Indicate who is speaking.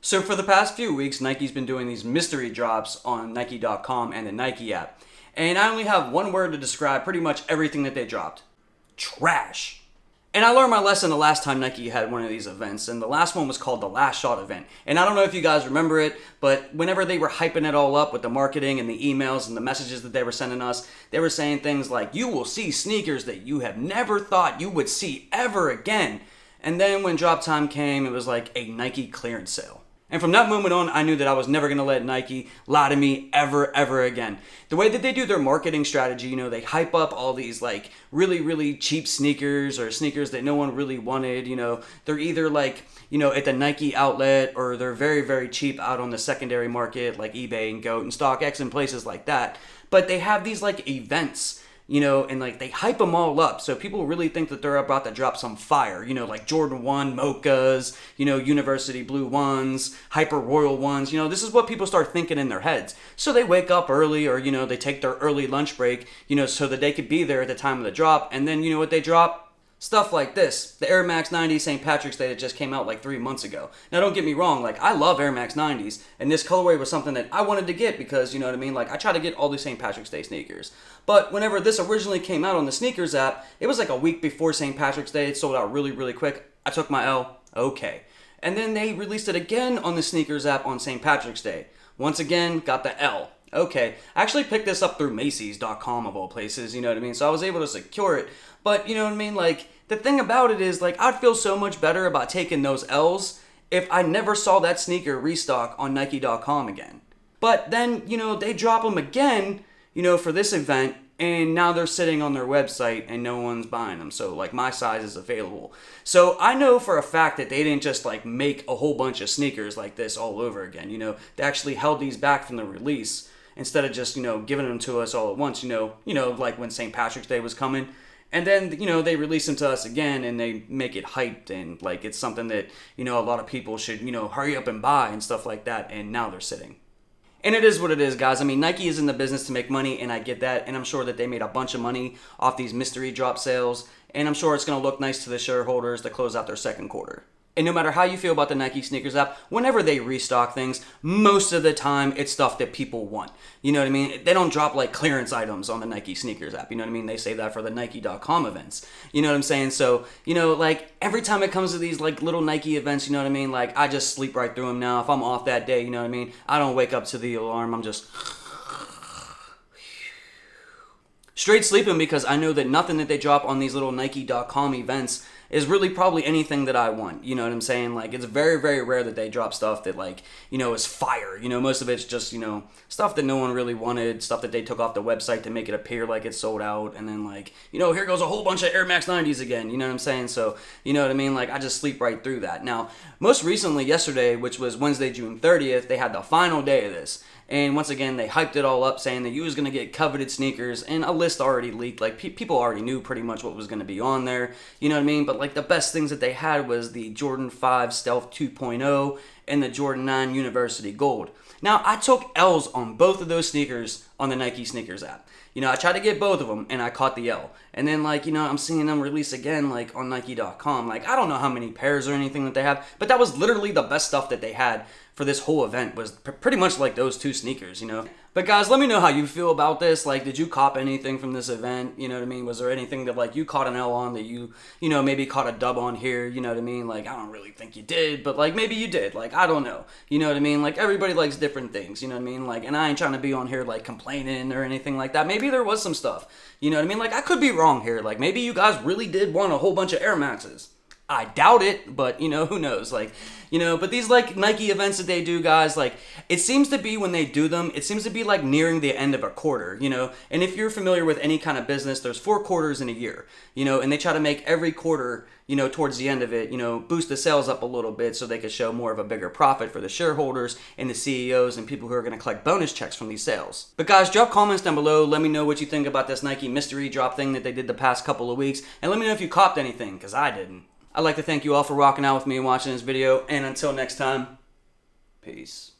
Speaker 1: So for the past few weeks, Nike's been doing these mystery drops on Nike.com and the Nike app. And I only have one word to describe pretty much everything that they dropped. Trash. And I learned my lesson the last time Nike had one of these events, and the last one was called the Last Shot event. And I don't know if you guys remember it, but whenever they were hyping it all up with the marketing and the emails and the messages that they were sending us, they were saying things like, you will see sneakers that you have never thought you would see ever again. And then when drop time came, it was like a Nike clearance sale. And from that moment on, I knew that I was never going to let Nike lie to me ever again. The way that they do their marketing strategy, they hype up all these like really cheap sneakers or sneakers that no one really wanted. They're either like, at the Nike outlet, or they're very cheap out on the secondary market like eBay and GOAT and StockX and places like that. But they have these like events, and like they hype them all up. So people really think that they're about to drop some fire, like Jordan 1 Mochas, University Blue ones, Hyper Royal ones. This is what people start thinking in their heads. So they wake up early, or, they take their early lunch break, so that they could be there at the time of the drop. And then, what they drop? Stuff like this, the Air Max 90 St. Patrick's Day that just came out like 3 months ago. Now don't get me wrong, like I love Air Max 90s, and this colorway was something that I wanted to get because, like I try to get all the St. Patrick's Day sneakers. But whenever this originally came out on the sneakers app, it was like a week before St. Patrick's Day. It sold out really quick. I took my L, okay. And then they released it again on the sneakers app on St. Patrick's Day. Once again, got the L. Okay, I actually picked this up through Macy's.com of all places, So I was able to secure it. But, like, the thing about it is, like, I'd feel so much better about taking those L's if I never saw that sneaker restock on Nike.com again. But then, they drop them again, for this event, and now they're sitting on their website and no one's buying them. So, like, my size is available. So I know for a fact that they didn't just, like, make a whole bunch of sneakers like this all over again. They actually held these back from the release instead of just, giving them to us all at once, like when St. Patrick's Day was coming. And then, they release them to us again and they make it hyped and like it's something that, a lot of people should, hurry up and buy and stuff like that. And now they're sitting. And it is what it is, guys. I mean, Nike is in the business to make money, and I get that. And I'm sure that they made a bunch of money off these mystery drop sales. And I'm sure it's going to look nice to the shareholders to close out their second quarter. And no matter how you feel about the Nike sneakers app, whenever they restock things, most of the time it's stuff that people want. You know what I mean? They don't drop like clearance items on the Nike sneakers app. You know what I mean? They save that for the Nike.com events. You know what I'm saying? So, like every time it comes to these like little Nike events, you know what I mean? Like I just sleep right through them now. If I'm off that day, you know what I mean? I don't wake up to the alarm. I'm just straight sleeping because I know that nothing that they drop on these little Nike.com events is really probably anything that I want. You know what I'm saying? Like, it's very rare that they drop stuff that, like, is fire. Most of it's just, stuff that no one really wanted, stuff that they took off the website to make it appear like it's sold out, and then, like, here goes a whole bunch of Air Max 90s again. You know what I'm saying? So, you know what I mean? Like, I just sleep right through that. Now, most recently, yesterday, which was Wednesday, June 30th, they had the final day of this. And once again, they hyped it all up, saying that you was going to get coveted sneakers, and a list already leaked. Like, people already knew pretty much what was going to be on there. You know what I mean? But, like, the best things that they had was the Jordan 5 Stealth 2.0 and the Jordan 9 University Gold. Now, I took L's on both of those sneakers on the Nike sneakers app. I tried to get both of them, and I caught the L. And then, like, I'm seeing them release again, like, on Nike.com. Like, I don't know how many pairs or anything that they have, but that was literally the best stuff that they had for this whole event was pretty much like those two sneakers, But guys, let me know how you feel about this. Like, did you cop anything from this event? You know what I mean? Was there anything that, like, you caught an L on that you maybe caught a dub on here? You know what I mean? Like, I don't really think you did, but, like, maybe you did. Like, I don't know. You know what I mean? Like, everybody likes different things. You know what I mean? Like, and I ain't trying to be on here, like, complaining or anything like that. Maybe there was some stuff. You know what I mean? Like, I could be wrong here. Like, maybe you guys really did want a whole bunch of Air Maxes. I doubt it, but, who knows? Like, but these, like, Nike events that they do, guys, like, it seems to be when they do them, it seems to be, like, nearing the end of a quarter, And if you're familiar with any kind of business, there's 4 quarters in a year, and they try to make every quarter, towards the end of it, boost the sales up a little bit so they could show more of a bigger profit for the shareholders and the CEOs and people who are going to collect bonus checks from these sales. But, guys, drop comments down below. Let me know what you think about this Nike mystery drop thing that they did the past couple of weeks, and let me know if you copped anything, because I didn't. I'd like to thank you all for rocking out with me and watching this video, and until next time, peace.